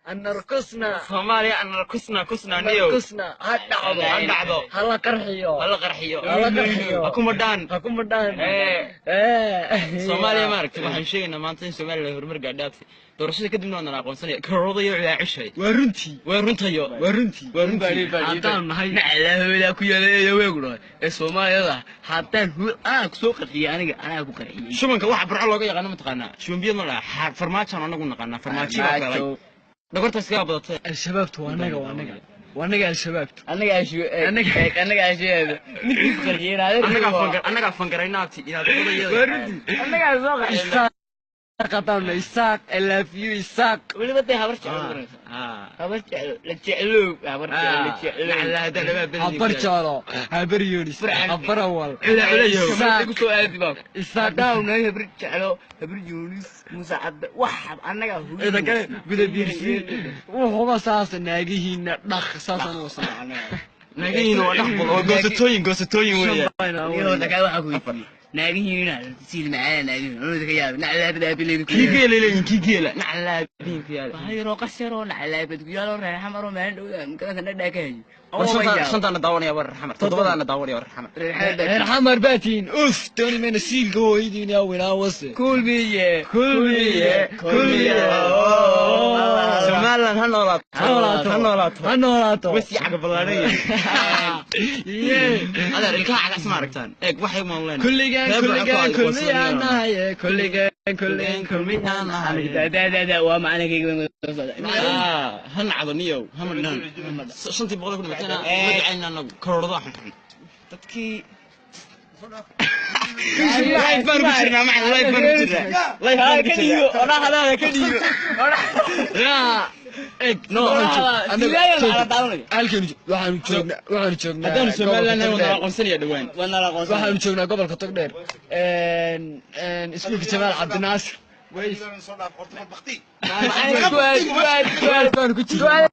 أن نرقصنا Soomaaliya aan kusna niyo نرقصنا dhacdo هلا قرحيو hal qarxiyo هكمدان Soomaaliya ma aragtay waxaan sheegaynaa maanta in Soomaaliya horumar gaadhaatay doorashada kadibna waan aqoonsanay karoodaya ilaa cishay waa runtii haddaan nahay naclahooda ku yaaleeyo weegno ee Soomaalida haddaan ku soo qarxiyo aniga ku qarxiyay shubanka waxa burco looga yaqaan ma taqaanaa shubanbiyad ma laha farmaajo anagu naqaanaa farmaajo kale dhagarta iska badatay al-shabaabtu wanaga al-shabaabtu anaga midkii qarxiyay anaga fangaraynaati inaad anaga soo qarxiyay قطعنا إساق الافيو إساق ولي بدي هبرت لجعلو هبر يونس هبر أول إساق داونا هبر جعلو هبر يونس مساعد واحد أنا هو إذا كان بده بيرسل وهو أساس ناجيهن نخ أساسا وصل ناجيهن ونحبط قصتوين ويا يهودا كاي waxa ku yiri naagihiina siil macaan naagihiina ka yaab naclaabada bileedu kigeela naclaabin fiyaale hayro qasharo naclaabadu yaalo reexamaro maan dhow kana dhaakahay shantana daawanaya war raxmar todobadana daawanaya war raxmar raxmar baatiin uf tooni meena siilka hooyadiina winaa wase kulmiye Somaliland hanolaato wasi caga balaaray هذا الكاع على اسمع ركتان ايه وحي مولين كلنا دا ومعنا كي هنعض نيو هم شنتي بقول لكم متنا مدعينا انه كروضه حن تدكي لايف بنجرنا مع لايف بنجرنا كديو انا هذا كديو لا إيه نو halkan waxaan joognaa hadaan Soomaaliland wana aqoonsanaya dhawaan waxaan joognaa gobolka Togdheer iskuulka Jamaal Cabdinaasir way soo dhaaf horta baqti